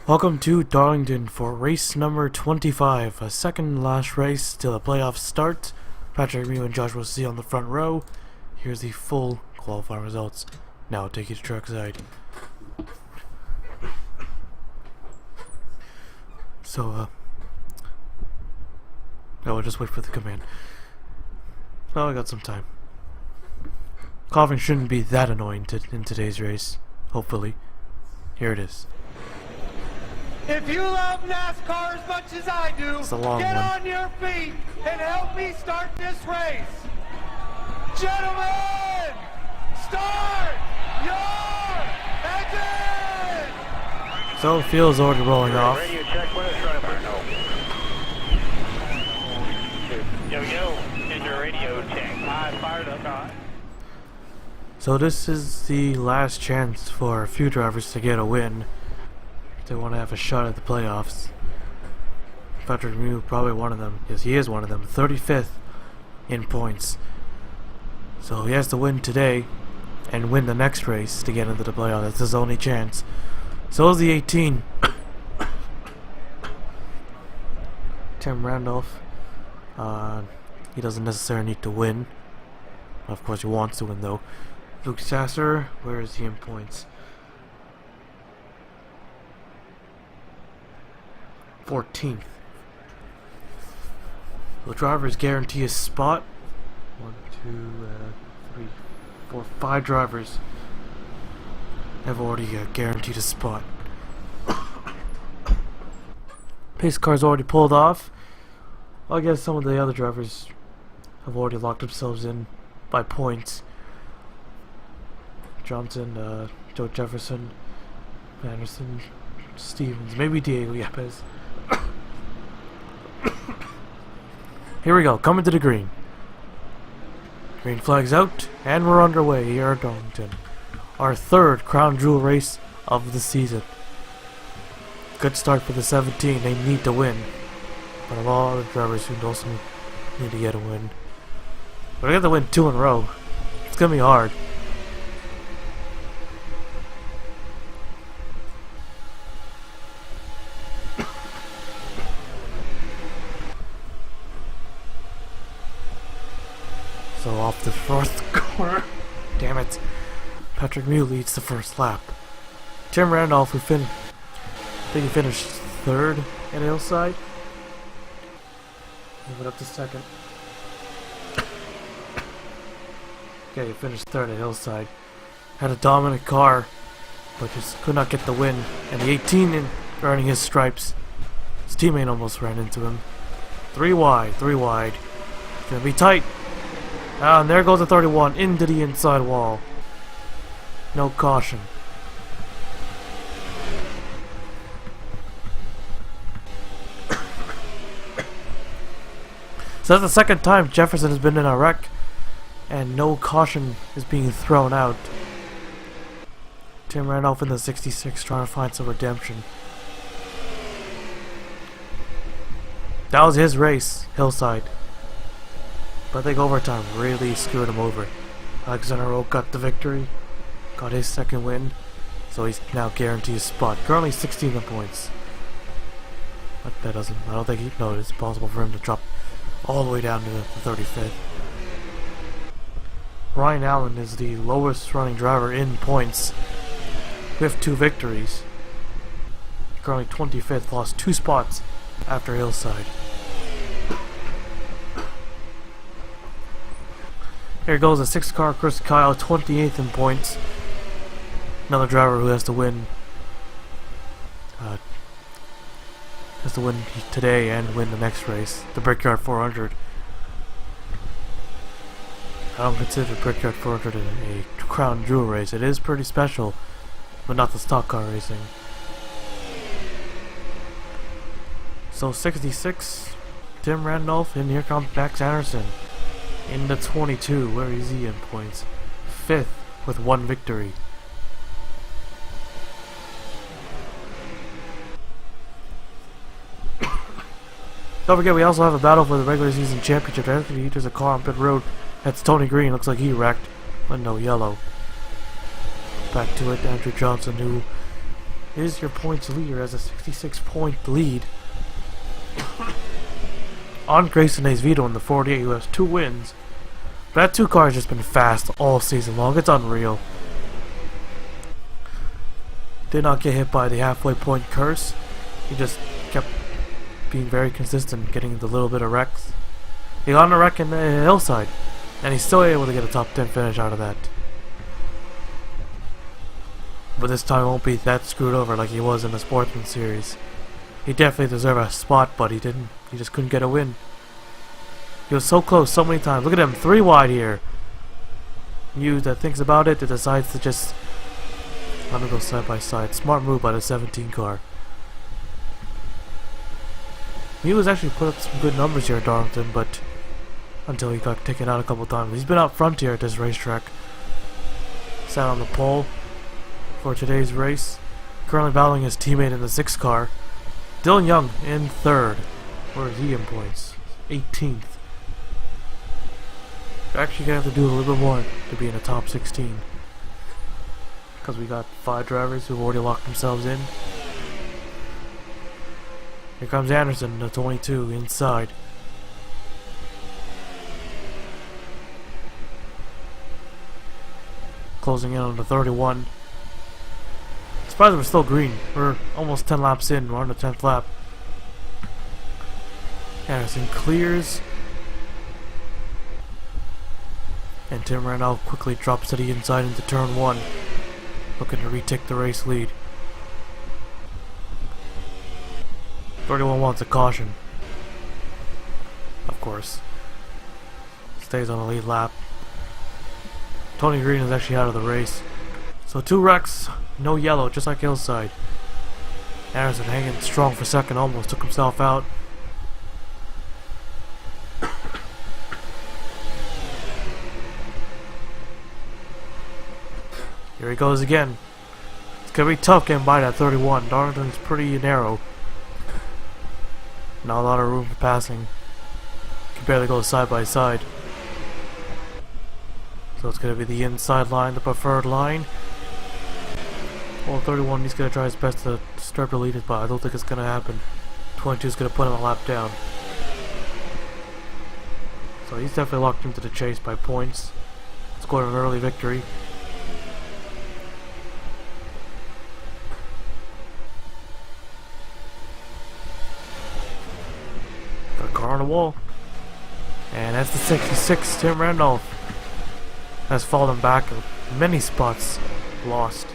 Welcome to Darlington for race number 25, a second last race till the playoffs start. Patrick, me, and Josh will see on the front row. Here's the full qualifying results. Now I'll take you to trackside. So, I'll just wait for the command. Well, I got some time. Coughing shouldn't be that annoying in today's race, hopefully. Here it is. If you love NASCAR as much as I do, get on your feet and help me start this race. Gentlemen, start your engine! So, field's already rolling off. Radio check, when it's running for no. Yo, in your radio check. I fired up. Right. So this is the last chance for a few drivers to get a win. They want to have a shot at the playoffs. Patrick Mew, probably one of them. Yes, he is one of them. 35th in points. So he has to win today and win the next race to get into the playoffs. That's his only chance. So is the 18. Tim Randolph. He doesn't necessarily need to win. Of course, he wants to win though. Luke Sasser, where is he in points? 14th. The drivers guarantee a spot. 1, 2, 3, 4, 5 drivers have already guaranteed a spot. Pace car's already pulled off. I guess some of the other drivers have already locked themselves in by points. Johnson, Joe Jefferson, Anderson, Stevens, maybe Diego Yepes. Here we go, coming to the green. Green flag's out, and we're underway here at Darlington. Our third crown jewel race of the season. Good start for the 17, they need to win. But a lot of drivers who also need to get a win. But we got to win 2 in a row. It's gonna be hard. So off the first corner, damn it, Patrick Mew leads the first lap. Tim Randolph, I think he finished 3rd at Hillside. Move it up to 2nd. Okay, he finished 3rd at Hillside. Had a dominant car, but just could not get the win. And the 18 in earning his stripes. His teammate almost ran into him. 3 wide. It's gonna be tight. And there goes the 31 into the inside wall. No caution. So that's the second time Jefferson has been in a wreck and no caution is being thrown out. Tim Randolph in the 66 trying to find some redemption. That was his race, Hillside. But I think overtime really screwed him over. Alexander Rowe got the victory, got his 2nd win, so he's now guaranteed a spot. Currently 16 points. But that doesn't, I don't think he knows it's possible for him to drop all the way down to the 35th. Ryan Allen is the lowest running driver in points with 2 victories. Currently 25th, lost 2 spots after Hillside. Here goes a 6-car Chris Kyle, 28th in points. Another driver who has to win. Has to win today and win the next race, the Brickyard 400. I don't consider Brickyard 400 a crown jewel race. It is pretty special, but not the stock car racing. So 66, Tim Randolph, and here comes Max Anderson. In the 22, where is he in points? 5th with 1 victory. Don't forget, we also have a battle for the regular season championship. Actually, there's a car on pit road. That's Tony Green. Looks like he wrecked, but no yellow. Back to it, Andrew Johnson, who is your points leader as a 66-point lead on Grayson Hayes Vito in the 48, who has 2 wins. But that 2 car has just been fast all season long. It's unreal. Did not get hit by the halfway point curse. He just kept being very consistent, getting the little bit of wrecks. He got on a wreck in the hillside, and he's still able to get a top 10 finish out of that. But this time won't be that screwed over like he was in the Sportsman Series. He definitely deserved a spot, but he didn't. He just couldn't get a win. He was so close so many times. Look at him, 3 wide here. You that thinks about it, that decides to just let him go side by side. Smart move by the 17 car. He was actually put up some good numbers here at Darlington, but until he got taken out a couple times. He's been out front here at this racetrack. Sat on the pole for today's race. Currently battling his teammate in the 6 car. Dylan Young in 3rd. Where is he in points? 18th. You're actually going to have to do a little bit more to be in the top 16. Because we got 5 drivers who've already locked themselves in. Here comes Anderson, the 22, inside. Closing in on the 31. Surprised we're still green. We're almost 10 laps in. We're on the 10th lap. Anderson clears. And Tim Randolph quickly drops to the inside into turn 1. Looking to retake the race lead. 31 wants a caution. Of course. Stays on the lead lap. Tony Green is actually out of the race. So 2 wrecks, no yellow, just like Hillside. Anderson hanging strong for second, almost took himself out. Here he goes again. It's gonna be tough getting by that 31. Darlington's pretty narrow. Not a lot of room for passing. Can barely go side by side. So it's gonna be the inside line, the preferred line. Well, 31, he's gonna try his best to disturb the lead, but I don't think it's gonna happen. 22 is gonna put him a lap down. So he's definitely locked into the chase by points. Scored an early victory. Got a car on the wall. And that's the 66, Tim Randolph. Has fallen back many spots lost.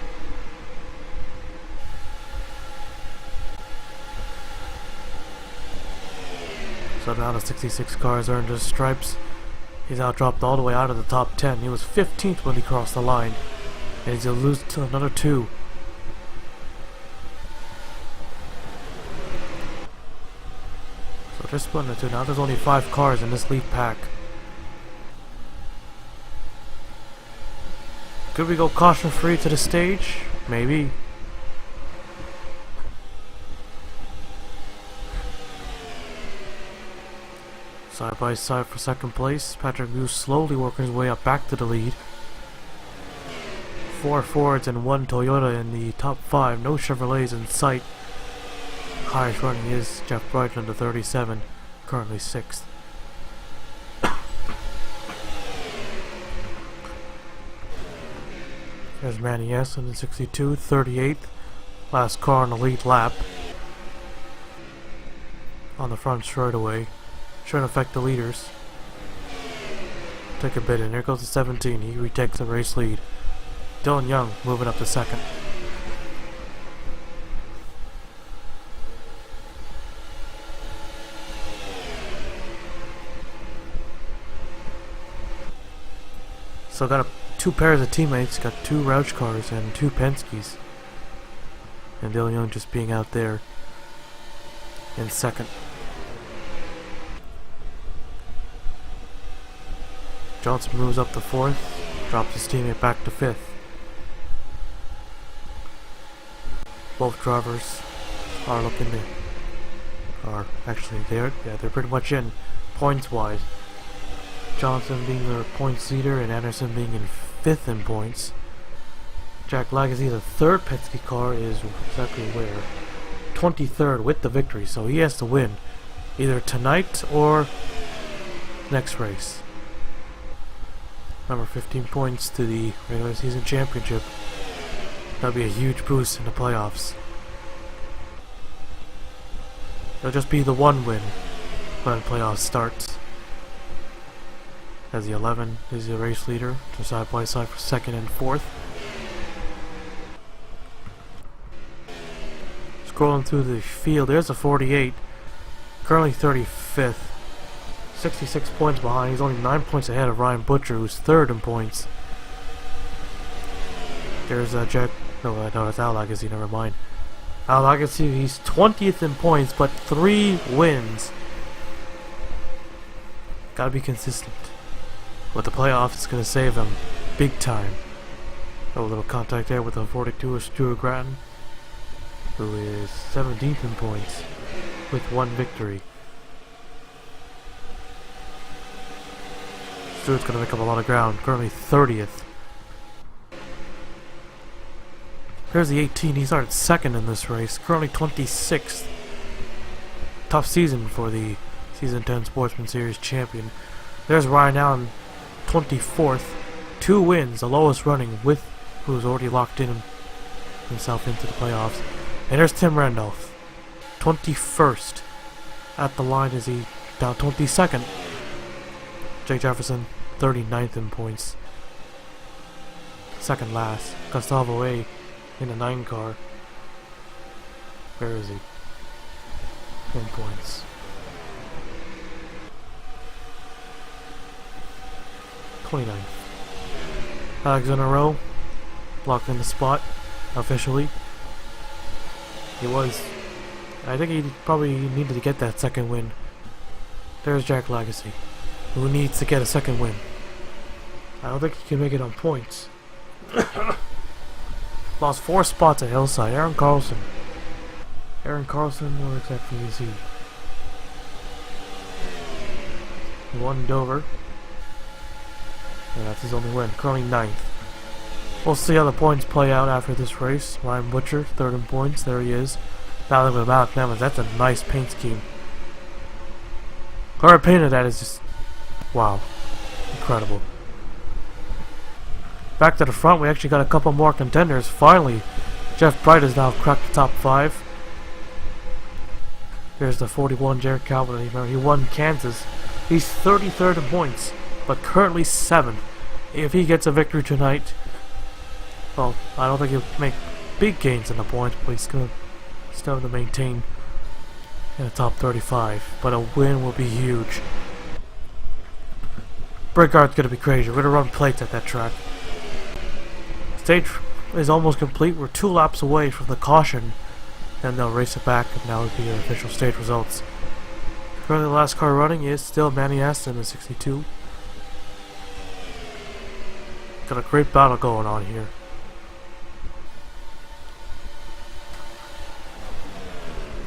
So now the 66 car has earned his stripes. He's now dropped all the way out of the top 10. He was 15th when he crossed the line. And he's going to lose to another 2. So they're splitting the 2. Now there's only 5 cars in this lead pack. Could we go caution free to the stage? Maybe. Side by side for second place. Patrick Muse slowly working his way up back to the lead. 4 Fords and 1 Toyota in the top 5. No Chevrolets in sight. Highest running is Jeff Brighton, the 37, currently 6th. There's Manny S in the 62, 38th. Last car on the lead lap. On the front straightaway. Shouldn't affect the leaders. Take a bit in. Here goes the 17. He retakes the race lead. Dylan Young moving up to second. So got 2 pairs of teammates. Got 2 Roush cars and 2 Penske's. And Dylan Young just being out there in second. Johnson moves up to 4th, drops his teammate back to 5th. Both drivers are looking to, they're pretty much in points wise. Johnson being the points leader and Anderson being in 5th in points. Jack Legacy, the third Penske car, is exactly where? 23rd with the victory, so he has to win either tonight or next race. Remember, 15 points to the regular season championship. That'll be a huge boost in the playoffs. It'll just be the one win when the playoffs starts. As the 11 is the race leader, to side by side for second and fourth. Scrolling through the field, there's a 48, currently 35th, 66 points behind. He's only 9 points ahead of Ryan Butcher, who's third in points. There's no, that's Al Legacy, never mind. Al Legacy, he's 20th in points, but 3 wins. Gotta be consistent. But the playoffs is gonna save him big time. A little contact there with the 42 of Stuart Grattan, who is 17th in points with 1 victory. Stuart's gonna make up a lot of ground, currently 30th. Here's the 18, he started second in this race, currently 26th. Tough season for the Season 10 Sportsman Series champion. There's Ryan Allen, 24th, 2 wins, the lowest running, with who's already locked in himself into the playoffs. And there's Tim Randolph, 21st. At the line is he down 22nd. Jake Jefferson, 39th in points. Second last. Gustavo A in the 9 car. Where is he? In points. 29th. Alexander Rowe locked in the spot officially. He was. I think he probably needed to get that second win. There's Jack Legacy, who needs to get a second win. I don't think he can make it on points. Lost 4 spots at Hillside. Aaron Carlson. Aaron Carlson, where exactly is he? He won Dover. And that's his only win. Currently 9th. We'll see how the points play out after this race. Ryan Butcher, 3rd in points. There he is. Now look at Malik Nemeth. That's a nice paint scheme. Whoever painted that is just... wow. Incredible. Back to the front, we actually got a couple more contenders. Finally, Jeff Bright has now cracked the top 5. Here's the 41, Jared Calvin. Remember, he won Kansas. He's 33rd in points, but currently 7th. If he gets a victory tonight, well, I don't think he'll make big gains in the points, but he's going to still have to maintain in the top 35. But a win will be huge. Brickyard's going to be crazy. We're going to run plates at that track. Stage is almost complete. We're 2 laps away from the caution. Then they'll race it back, and now will be the official stage results. Currently, the last car running is still Manny Aston in 62. Got a great battle going on here.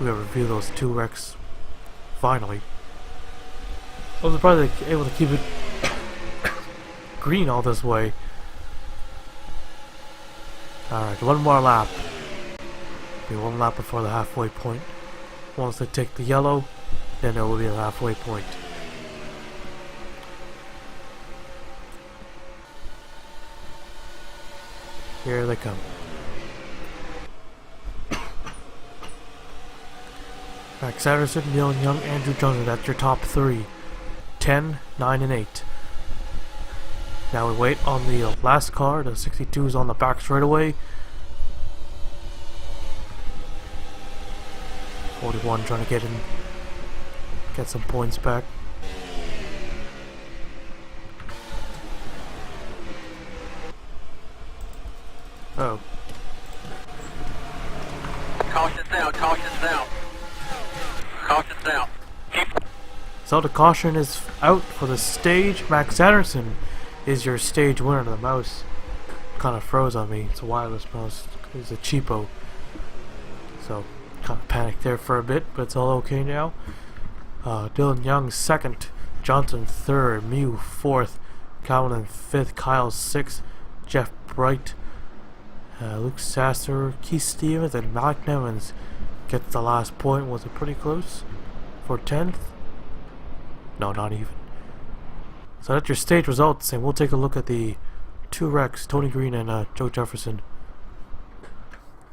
We're gonna review those 2 wrecks. Finally, I was probably able to keep it green all this way. Alright, 1 more lap. Be 1 lap before the halfway point. Once they take the yellow, then there will be a halfway point. Here they come. Max Anderson, Neil Young, Andrew Johnson, that's your top 3. 10, 9, and 8. Now we wait on the last car. The 62 is on the back straightaway. 41 trying to get some points back. Oh. Caution's out, caution's out. Caution's out. So the caution is out for the stage. Max Anderson is your stage winner. The mouse kind of froze on me. It's a wireless mouse. It's a cheapo. So kind of panicked there for a bit, but it's all okay now. Dylan Young 2nd, Johnson 3rd, Mew 4th, Calvin 5th, Kyle 6th, Jeff Bright Luke Sasser, Keith Stevens, and Mike Nevins gets the last point. Was it pretty close? For 10th? No, not even. So that's your stage results, and we'll take a look at the two wrecks, Tony Green and Joe Jefferson.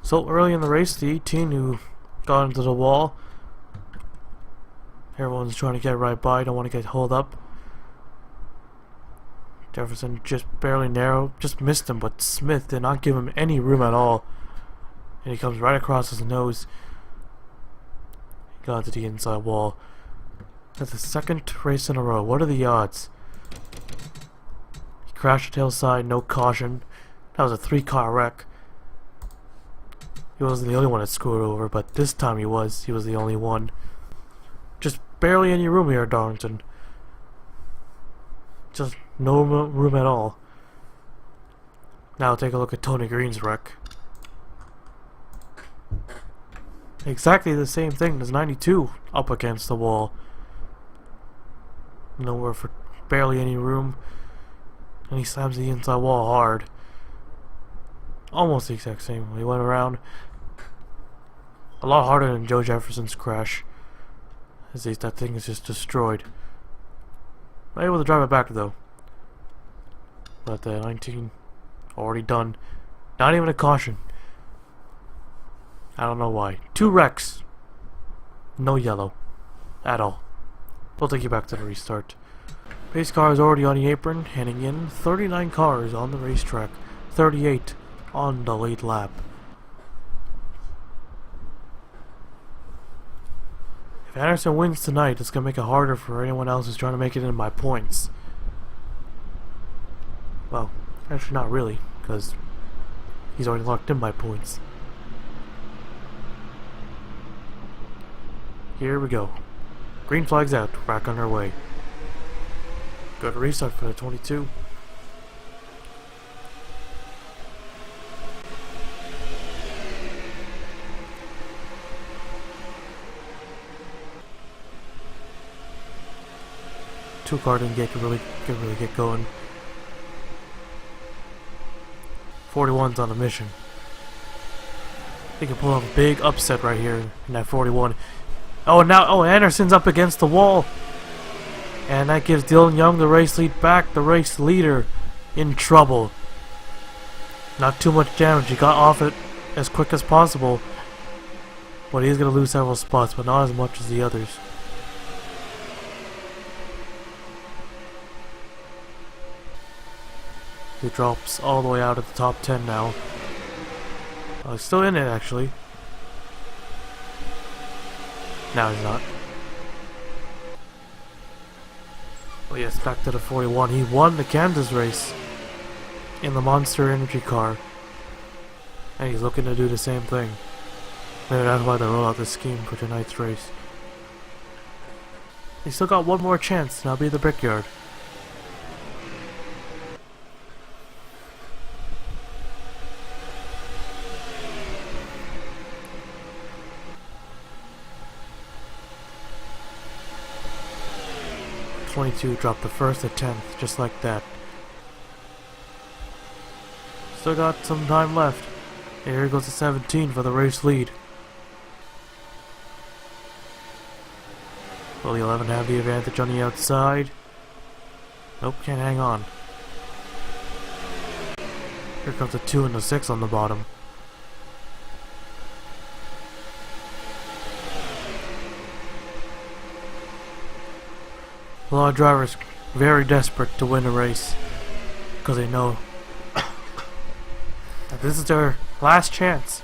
So early in the race, the 18 who got into the wall, everyone's trying to get right by, don't want to get hauled up. Jefferson just barely narrow, just missed him, but Smith did not give him any room at all. And he comes right across his nose. He got to the inside wall. That's the second race in a row. What are the odds? He crashed the tail side, no caution. That was a 3-car wreck. He wasn't the only one that screwed over, but this time he was. He was the only one. Just barely any room here at Darlington. Just no room at all. Now take a look at Tony Green's wreck. Exactly the same thing as 92 up against the wall. Nowhere for barely any room. And he slams the inside wall hard. Almost the exact same. He went around. A lot harder than Joe Jefferson's crash. As that thing is just destroyed. I'm able to drive it back though. But the 19 already done. Not even a caution. I don't know why. 2 wrecks. No yellow. At all. We'll take you back to the restart. Pace car is already on the apron, handing in 39 cars on the racetrack. 38 on the late lap. If Anderson wins tonight, it's going to make it harder for anyone else who's trying to make it in by points. Well, actually not really, because he's already locked in by points. Here we go. Green flag's out, back on our way. Good restart for the 22. Two-car didn't really get going. 41's on a mission. They can pull off a big upset right here in that 41. Oh, now Anderson's up against the wall, and that gives Dylan Young the race lead back. The race leader in trouble. Not too much damage. He got off it as quick as possible, but he's gonna lose several spots, but not as much as the others. He drops all the way out of the top 10 now. He's still in it, actually. Now he's not. Oh yes, back to the 41. He won the Kansas race in the Monster Energy car. And he's looking to do the same thing. Maybe that's why they roll out this scheme for tonight's race. He's still got one more chance, and that'll be the Brickyard. Dropped the first at 10th, just like that. Still got some time left. Here goes the 17 for the race lead. Will the 11 have the advantage on the outside? Nope, can't hang on. Here comes the 2 and the 6 on the bottom. A lot of drivers very desperate to win a race because they know that this is their last chance.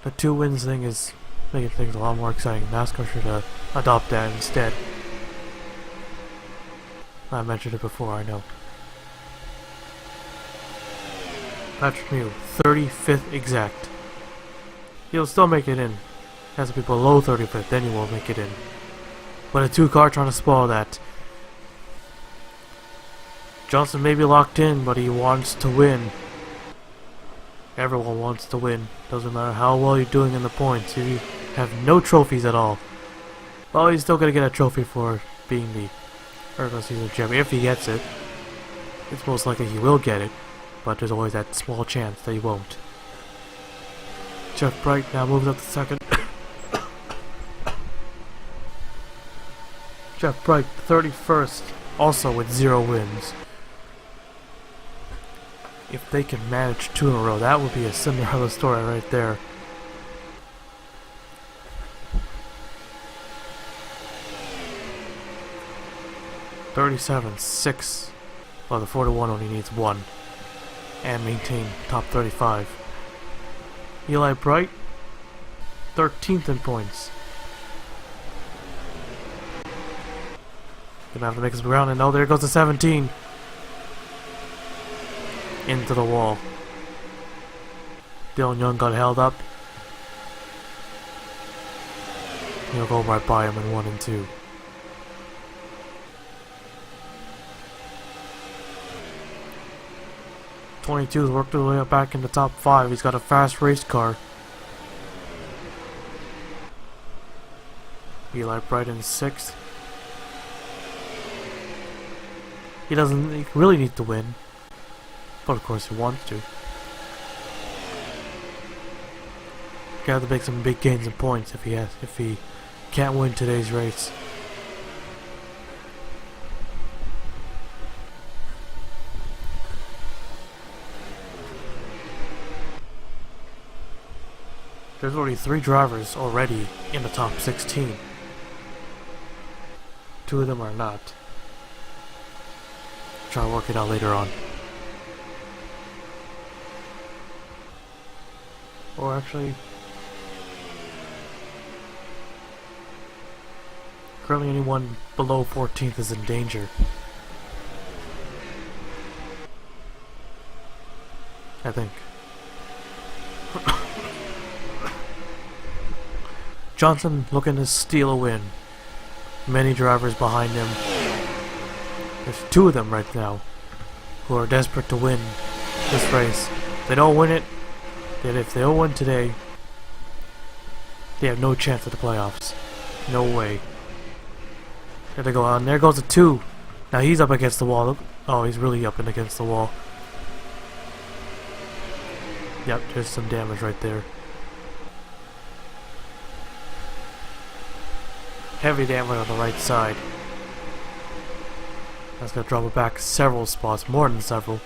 The 2 wins thing is making things a lot more exciting. NASCAR should adopt that instead. I mentioned it before, I know. Patrick Mew, 35th exact. He'll still make it in. Has to be below 35th, then he won't make it in. But a 2-car trying to spoil that. Johnson may be locked in, but he wants to win. Everyone wants to win. Doesn't matter how well you're doing in the points. You have no trophies at all. Well, he's still gonna get a trophy for being the regular season champion. If he gets it. It's most likely he will get it. but there's always that small chance that he won't. Jeff Bright now moves up to second. Jeff Bright, 31st, also with 0 wins. If they can manage 2 in a row, that would be a Cinderella story right there. $37.6. Well, the 41 only needs 1. And maintain top 35. Eli Bright, 13th in points. Gonna have to make some ground, and oh, there goes the 17. Into the wall. Dylan Young got held up. He'll go right by him in 1 and 2. '22's worked his way up back in the top 5. He's got a fast race car. Eli Bright in 6th. He doesn't really need to win, but of course he wants to. Got to make some big gains in points if he can't win today's race. There's already 3 drivers already in the top 16. 2 of them are not. Try to work it out later on. Or actually, currently anyone below 14th is in danger. I think. Johnson looking to steal a win. Many drivers behind him. There's 2 of them right now who are desperate to win this race. If they don't win it, then if they don't win today, they have no chance at the playoffs. No way. There they go on. There goes the 2. Now he's up against the wall. Look. Oh, he's really up and against the wall. Yep, there's some damage right there. Heavy damage on the right side. That's gonna drop it back several spots, more than several.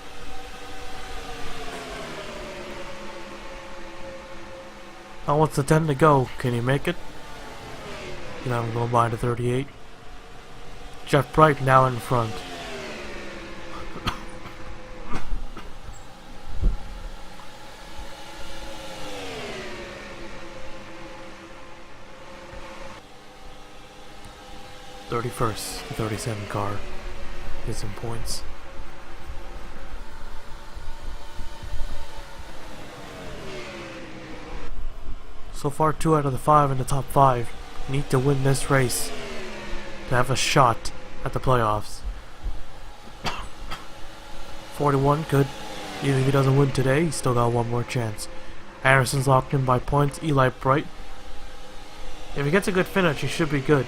Now what's the 10 to go? Can he make it? You know, I'm going by to 38. Jeff Bright now in front. '31st, the 37 car is in points. So far, 2 out of the 5 in the top 5 need to win this race to have a shot at the playoffs. 41 could, even if he doesn't win today, he's still got 1 more chance. Anderson's locked in by points. Eli Bright, if he gets a good finish, he should be good.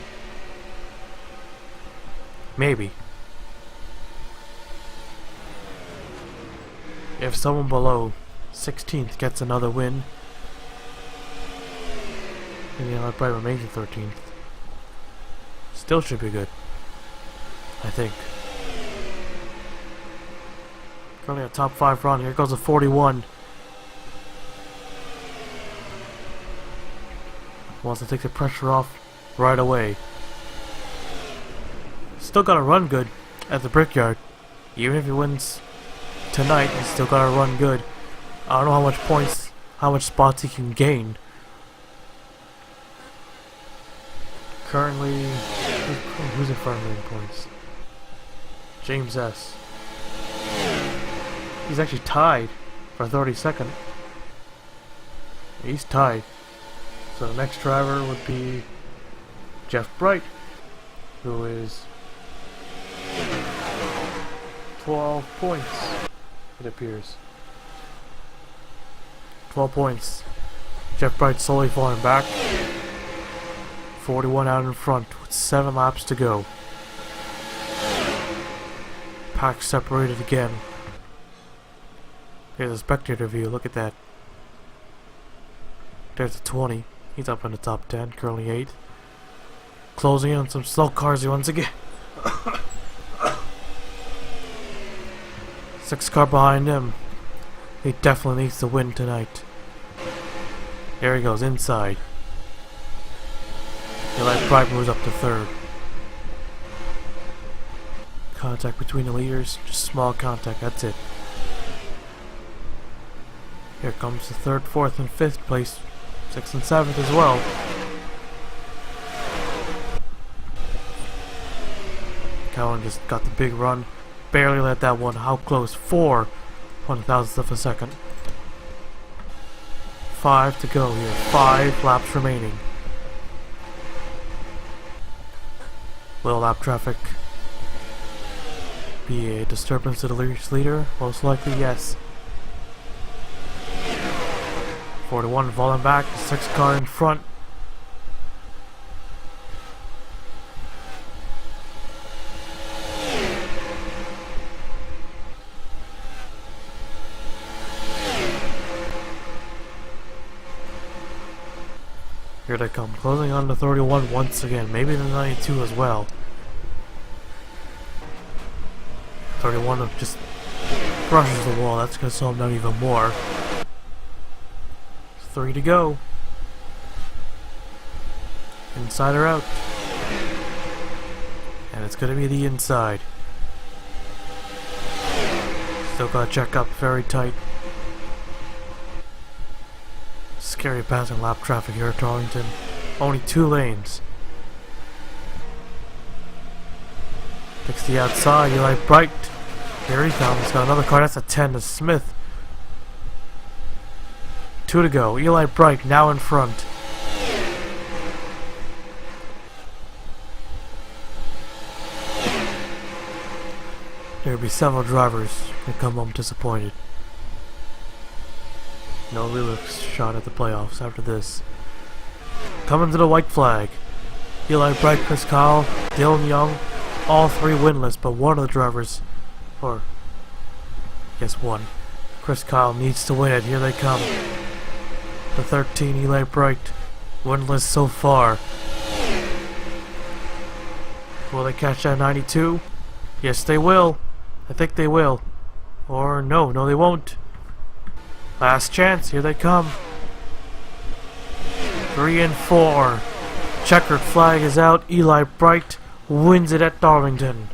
Maybe. If someone below 16th gets another win, and Eli Bright remains in 13th, still should be good, I think. Currently a top 5 run. Here goes a 41. Wants to take the pressure off right away. Still gotta run good at the Brickyard. Even if he wins tonight, he's still gotta run good. I don't know how much points, how much spots he can gain. Currently, who's in front of him in points? James S. He's actually tied for 32nd. He's tied. So the next driver would be Jeff Bright, who is 12 points, it appears. 12 points. Jeff Bright slowly falling back. 41 out in front with 7 laps to go. Pack separated again. Here's a spectator view, look at that. There's a 20. He's up in the top 10, currently 8. Closing in on some slow cars once again. 6 car behind him. He definitely needs to win tonight. There he goes, inside. Eli Pride moves up to 3rd. Contact between the leaders, just small contact, that's it. Here comes the 3rd, 4th, and 5th place. 6th and 7th as well. Cowan just got the big run. Barely let that one. How close? 4 1,000ths of a second. 5 to go here. 5 laps remaining. Will lap traffic be a disturbance to the leader? Most likely, yes. 4-1 falling back. 6 car in front. Here they come, closing on the 31 once again, maybe the 92 as well. 31 just crushes the wall, that's gonna slow him down even more. 3 to go. Inside or out. And it's gonna be the inside. Still gotta check up very tight. Scary passing lap traffic here at Darlington. Only 2 lanes. Takes the outside, Eli Bright. Here he comes. He's got another car. That's a 10 to Smith. 2 to go. Eli Bright now in front. There'll be several drivers that come home disappointed. No real shot at the playoffs after this. Coming to the white flag. Eli Bright, Chris Kyle, Dylan Young, all 3 winless, but one of the drivers, or I guess one, Chris Kyle needs to win it. Here they come. The 13, Eli Bright, winless so far. Will they catch that 92? Yes, they will. I think they will. Or no, they won't. Last chance, here they come. 3 and 4. Checkered flag is out. Eli Bright wins it at Darlington.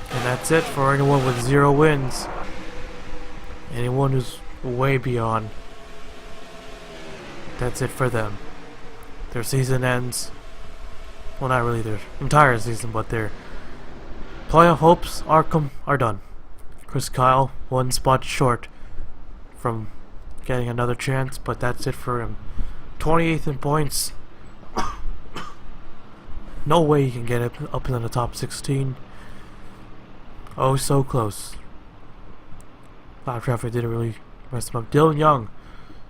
And that's it for anyone with 0 wins. Anyone who's way beyond. That's it for them. Their season ends. Well, not really their entire season, but their playoff hopes are done. Chris Kyle, 1 spot short from getting another chance, but that's it for him. 28th in points. No way he can get up in the top 16. Oh, so close. Lap traffic didn't really mess him up. Dylan Young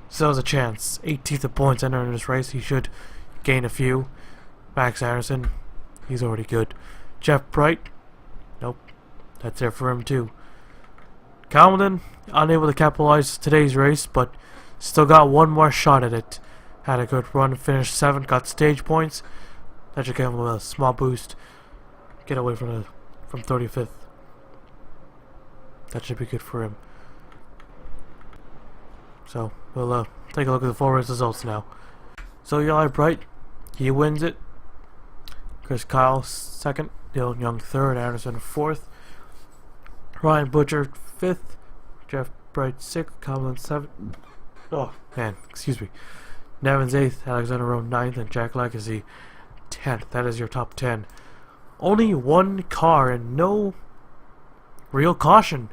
still has a chance. 18th in points entering this race. He should gain a few. Max Anderson, he's already good. Jeff Bright, nope, that's it for him too. Calvin, unable to capitalize today's race, but still got 1 more shot at it. Had a good run, finished 7th, got stage points. That should give him a small boost. Get away from 35th. That should be good for him. So we'll take a look at the full race results now. So Eli Bright, he wins it. Chris Kyle 2nd, Dylan Young 3rd, Anderson 4th, Ryan Butcher 5th, Jeff Bright 6th, Colin 7th. Oh man, excuse me. Nevins 8th, Alexander Rowe 9th, and Jack Legacy 10th. That is your top 10. Only 1 car and no real caution.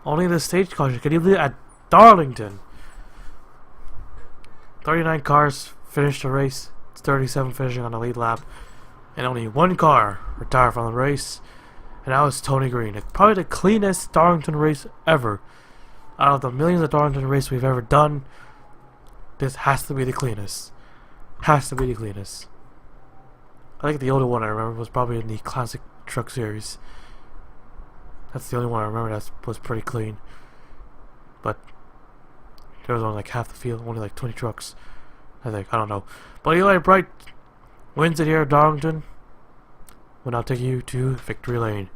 Only the stage caution. Can you believe it? At Darlington. 39 cars finished the race. It's 37 finishing on the lead lap. And only 1 car retired from the race. And that was Tony Green. It's probably the cleanest Darlington race ever. Out of the millions of Darlington races we've ever done, this has to be the cleanest. Has to be the cleanest. I think the only one I remember was probably in the classic truck series. That's the only one I remember that was pretty clean. But there was only like half the field, only like 20 trucks. I think, I don't know. But Eli Bright wins it here at Darlington. We'll now take you to Victory Lane.